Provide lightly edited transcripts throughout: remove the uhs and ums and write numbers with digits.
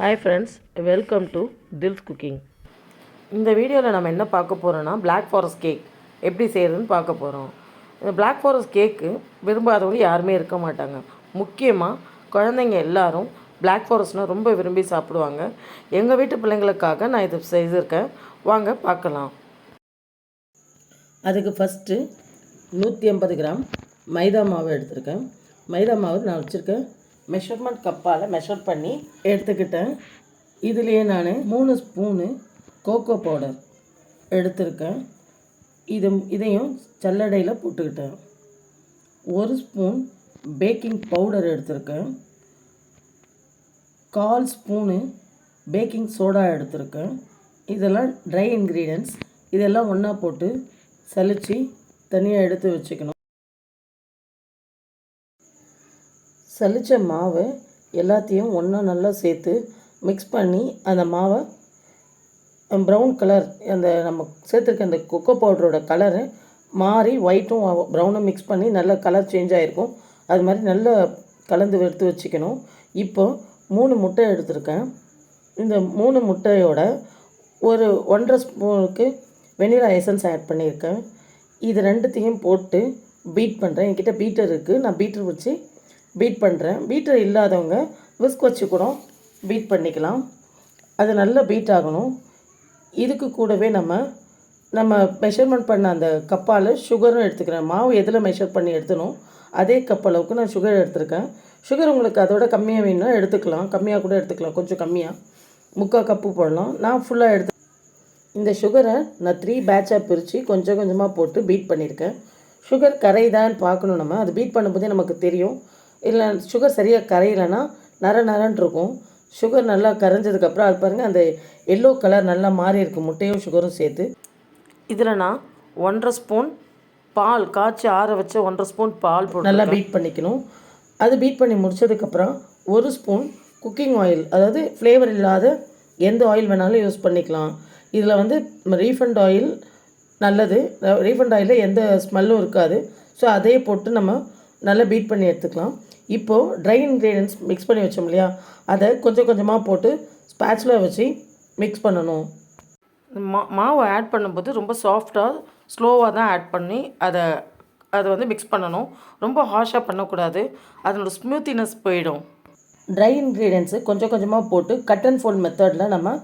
Hi friends, welcome to தில்ஸ் cooking. இந்த வீடியோவில் நம்ம என்ன பார்க்க போகிறோன்னா பிளாக் ஃபாரஸ்ட் கேக் எப்படி செய்கிறதுன்னு பார்க்க போகிறோம். இந்த பிளாக் ஃபாரஸ்ட் கேக்கு விரும்பாதவங்க யாருமே இருக்க மாட்டாங்க. முக்கியமாக குழந்தைங்க எல்லாரும் பிளாக் ஃபாரஸ்ட்னால் ரொம்ப விரும்பி சாப்பிடுவாங்க. எங்கள் வீட்டு பிள்ளைங்களுக்காக நான் இதை செய்திருக்கேன். வாங்க பார்க்கலாம். அதுக்கு ஃபஸ்ட்டு 150 கிராம் மைதா மாவு எடுத்திருக்கேன். மைதா மாவு நான் வச்சுருக்கேன் மெஷர்மெண்ட் கப்பால் மெஷர் பண்ணி எடுத்துக்கிட்டேன். இதுலேயே நான் 3 ஸ்பூனு கோகோ பவுடர் எடுத்திருக்கேன். இதையும் சல்லடையில் போட்டுக்கிட்டேன். 1 ஸ்பூன் பேக்கிங் பவுடர் எடுத்திருக்கேன். 1/4 ஸ்பூனு பேக்கிங் சோடா எடுத்திருக்கேன். இதெல்லாம் ட்ரை இன்க்ரீடியன்ட்ஸ். இதெல்லாம் ஒன்றா போட்டு சலித்து தனியாக எடுத்து வச்சுக்கணும். சலித்த மாவை எல்லாத்தையும் ஒன்றா நல்லா சேர்த்து மிக்ஸ் பண்ணி அந்த மாவை ப்ரௌன் கலர், அந்த நம்ம சேர்த்துருக்க அந்த கொக்கோ பவுடரோட கலரு மாறி ஒயிட்டும் ப்ரௌனும் மிக்ஸ் பண்ணி நல்ல கலர் சேஞ்ச் ஆகிருக்கும். அது மாதிரி நல்லா கலந்து எடுத்து வச்சுக்கணும். இப்போது 3 முட்டை எடுத்திருக்கேன். இந்த 3 முட்டையோட ஒரு 1.5 ஸ்பூனுக்கு வெனிலா எசன்ஸ் ஆட் பண்ணியிருக்கேன். இது ரெண்டுத்தையும் போட்டு பீட் பண்ணுறேன். என்கிட்ட பீட்டர் இருக்குது, நான் பீட்டர் வச்சு பீட் பண்ணுறேன். பீட்டர் இல்லாதவங்க விஸ்க் வச்சு கூட பீட் பண்ணிக்கலாம். அது நல்லா பீட் ஆகணும். இதுக்கு கூடவே நம்ம மெஷர்மெண்ட் பண்ண அந்த கப்பால் சுகரும் எடுத்துக்கிறேன். மாவு எதில் மெஷர் பண்ணி எடுத்துனோம் அதே கப் அளவுக்கு நான் சுகர் எடுத்துருக்கேன். சுகர் உங்களுக்கு அதோட கம்மியாக வேணும்னா எடுத்துக்கலாம், கம்மியாக கூட எடுத்துக்கலாம். கொஞ்சம் கம்மியாக 3/4 கப்பு போடலாம். நான் ஃபுல்லாக எடுத்து இந்த சுகரை நான் 3 பேட்சாக பிரித்து கொஞ்சம் கொஞ்சமாக போட்டு பீட் பண்ணியிருக்கேன். சுகர் கரைதான்னு பார்க்கணும். நம்ம அது பீட் பண்ணும்போதே நமக்கு தெரியும். இல்லை சுகர் சரியாக கரையிலைன்னா நரன்னு இருக்கும். சுகர் நல்லா கரைஞ்சதுக்கப்புறம் அது பாருங்கள், அந்த எல்லோ கலர் நல்லா மாறி இருக்குது, முட்டையும் சுகரும் சேர்த்து. இதில் நான் 1.5 ஸ்பூன் பால் காய்ச்சி ஆற வச்ச 1.5 ஸ்பூன் பால் போட்டு நல்லா பீட் பண்ணிக்கணும். அது பீட் பண்ணி முடித்ததுக்கப்புறம் 1 ஸ்பூன் குக்கிங் ஆயில், அதாவது ஃப்ளேவர் இல்லாத எந்த ஆயில் வேணாலும் யூஸ் பண்ணிக்கலாம். இதில் ரீஃபண்ட் ஆயில் நல்லது. ரீஃபண்ட் ஆயிலில் எந்த ஸ்மெல்லும் இருக்காது. ஸோ அதையே போட்டு நம்ம நல்லா பீட் பண்ணி எடுத்துக்கலாம். இப்போது ட்ரை இன்க்ரீடியன்ட்ஸ் மிக்ஸ் பண்ணி வச்சோம் இல்லையா, அதை கொஞ்சம் கொஞ்சமாக போட்டு ஸ்பேட்சுலா வச்சு மிக்ஸ் பண்ணணும். மாவை ஆட் பண்ணும்போது ரொம்ப சாஃப்டாக ஸ்லோவாக தான் ஆட் பண்ணி அதை மிக்ஸ் பண்ணணும். ரொம்ப ஹார்ஷாக பண்ணக்கூடாது, அதனோட ஸ்மூத்தினஸ் போயிடும். ட்ரை இன்க்ரீடியன்ட்ஸு கொஞ்சம் கொஞ்சமாக போட்டு கட் அண்ட் ஃபோல்ட் மெத்தடில் நம்ம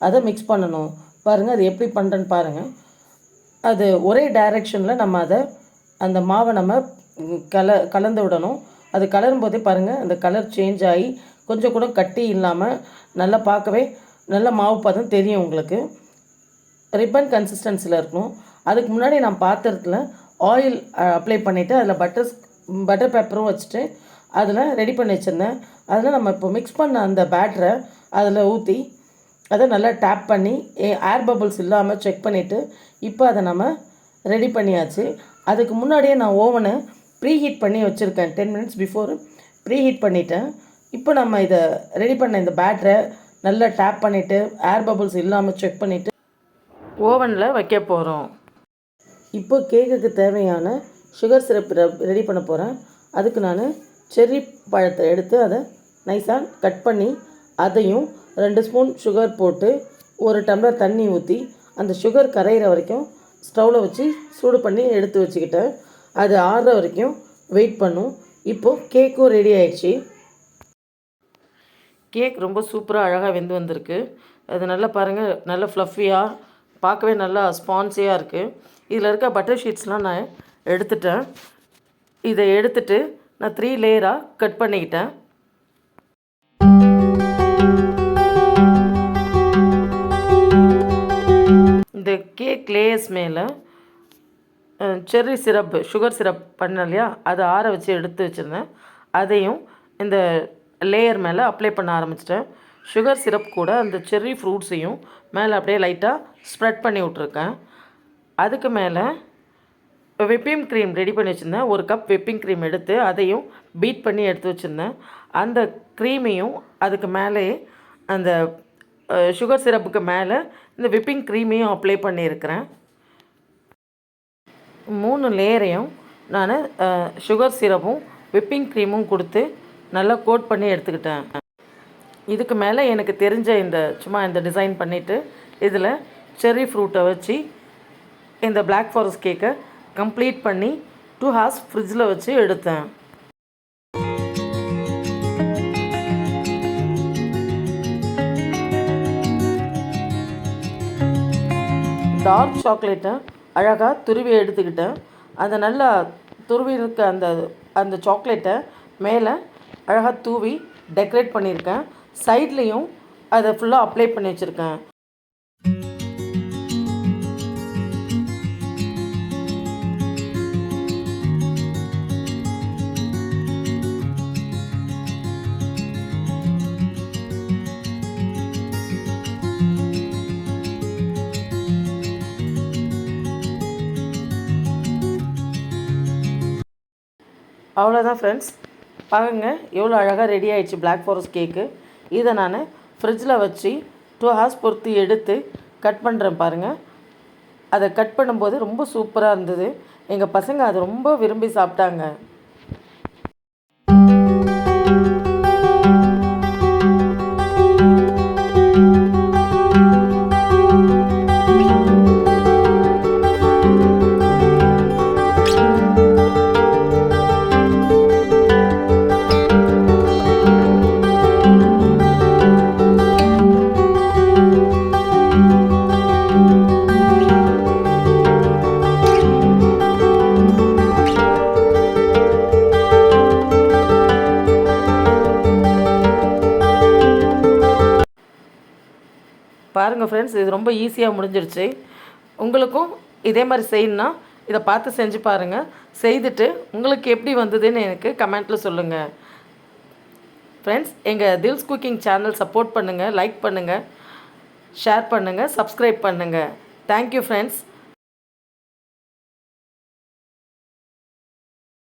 அதை மிக்ஸ் பண்ணணும். பாருங்கள், அது எப்படி பண்ணுறேன்னு பாருங்கள். அது ஒரே டைரெக்ஷனில் நம்ம அந்த மாவை நம்ம கலந்து விடணும். அது கலரும் போதே பாருங்கள், அந்த கலர் சேஞ்ச் ஆகி கொஞ்சம் கூட கட்டி இல்லாமல் நல்லா பார்க்கவே நல்ல மாவு பதம் தெரியும் உங்களுக்கு. ரிப்பன் கன்சிஸ்டன்சியில் இருக்கணும். அதுக்கு முன்னாடி நான் பாத்திரத்தில் ஆயில் அப்ளை பண்ணிவிட்டு அதில் பட்டர் பேப்பரும் வச்சுட்டு அதில் ரெடி பண்ணி வச்சுருந்தேன். அதில் நம்ம இப்போ மிக்ஸ் பண்ண அந்த பேட்டரை அதில் ஊற்றி அதை நல்லா டேப் பண்ணி ஏர் பபிள்ஸ் இல்லாமல் செக் பண்ணிவிட்டு இப்போ அதை நம்ம ரெடி பண்ணியாச்சு. அதுக்கு முன்னாடியே நான் ஓவனை ப்ரீஹீட் பண்ணி வச்சுருக்கேன். 10 மினிட்ஸ் பிஃபோர் ப்ரீஹீட் பண்ணிவிட்டேன். இப்போ நம்ம இதை ரெடி பண்ண இந்த பேட்டரை நல்லா டேப் பண்ணிவிட்டு ஏர் பபிள்ஸ் இல்லாமல் செக் பண்ணிவிட்டு ஓவனில் வைக்க போகிறோம். இப்போ கேக்குக்கு தேவையான சுகர் சிரப் ரெடி பண்ண போகிறேன். அதுக்கு நான் செர்ரி பழத்தை எடுத்து அதை நைஸாக கட் பண்ணி அதையும் 2 ஸ்பூன் சுகர் போட்டு 1 டம்ளர் தண்ணி ஊற்றி அந்த சுகர் கரையிற வரைக்கும் ஸ்டவ்வில் வச்சு சூடு பண்ணி எடுத்து வச்சுக்கிட்டேன். அது ஆறுற வரைக்கும் வெயிட் பண்ணும். இப்போது கேக்கும் ரெடி ஆயிடுச்சு. கேக் ரொம்ப சூப்பராக அழகாக வெந்து வந்திருக்கு. அது நல்லா பாருங்கள், நல்லா ஃப்ளஃபியாக பார்க்கவே நல்லா ஸ்பான்ஸியாக இருக்குது. இதில் இருக்க பட்டர் ஷீட்ஸ்லாம் நான் எடுத்துட்டேன். இதை எடுத்துட்டு நான் 3 லேயராக கட் பண்ணிக்கிட்டேன். இந்த கேக் லேயர்ஸ் மேலே செர்ரி சிரப், சுகர் சிரப் பண்ண இல்லையா, அதை ஆற வச்சு எடுத்து வச்சுருந்தேன். அதையும் இந்த லேயர் மேலே அப்ளை பண்ண ஆரம்பிச்சிட்டேன். சுகர் சிரப் கூட அந்த செர்ரி ஃப்ரூட்ஸையும் மேலே அப்படியே லைட்டாக ஸ்ப்ரெட் பண்ணி விட்ருக்கேன். அதுக்கு மேலே விப்பிங் க்ரீம் ரெடி பண்ணி வச்சுருந்தேன். 1 கப் விப்பிங் க்ரீம் எடுத்து அதையும் பீட் பண்ணி எடுத்து வச்சுருந்தேன். அந்த க்ரீமையும் அதுக்கு மேலே அந்த சுகர் சிரப்புக்கு மேலே இந்த விப்பிங் க்ரீமையும் அப்ளை பண்ணியிருக்கிறேன். 3 லேயரையும் நான் சுகர் சிரப்பும் விப்பிங் க்ரீமும் கொடுத்து நல்லா கோட் பண்ணி எடுத்துக்கிட்டேன். இதுக்கு மேலே எனக்கு தெரிஞ்ச சும்மா இந்த டிசைன் பண்ணிவிட்டு இதில் செர்ரி ஃப்ரூட்டை வச்சு இந்த பிளாக் ஃபாரஸ்ட் கேக்கை கம்ப்ளீட் பண்ணி 2 hours ஃப்ரிட்ஜில் வச்சு எடுத்தேன். டார்க் சாக்லேட்டை அழகாக துருவி எடுத்துக்கிட்டேன். அந்த நல்லா துருவி இருக்க அந்த சாக்லேட்டை மேலே அழகாக தூவி டெக்கரேட் பண்ணியிருக்கேன். சைட்லேயும் அதை ஃபுல்லாக அப்ளை பண்ணி வச்சுருக்கேன். அவ்வளோதான் ஃப்ரெண்ட்ஸ், பாருங்க எவ்வளோ அழகாக ரெடி ஆகிடுச்சு பிளாக் ஃபாரஸ்ட் கேக்கு. இதை நான் ஃப்ரிட்ஜில் வச்சு 2 hours பொறுத்து எடுத்து கட் பண்ணுறேன் பாருங்கள். அதை கட் பண்ணும்போது ரொம்ப சூப்பராக இருந்தது. எங்கள் பசங்க அதை ரொம்ப விரும்பி சாப்பிட்டாங்க. பாருங்கள் ஃப்ரெண்ட்ஸ், இது ரொம்ப ஈஸியாக முடிஞ்சிருச்சு. உங்களுக்கும் இதே மாதிரி செய்யணுன்னா இதை பார்த்து செஞ்சு பாருங்கள். செய்துட்டு உங்களுக்கு எப்படி வந்ததுன்னு எனக்கு கமெண்ட்டில் சொல்லுங்கள். ஃப்ரெண்ட்ஸ், எங்கள் தில்ஸ் குக்கிங் சேனல் சப்போர்ட் பண்ணுங்கள், லைக் பண்ணுங்கள், ஷேர் பண்ணுங்கள், சப்ஸ்கிரைப் பண்ணுங்கள். Thank you friends.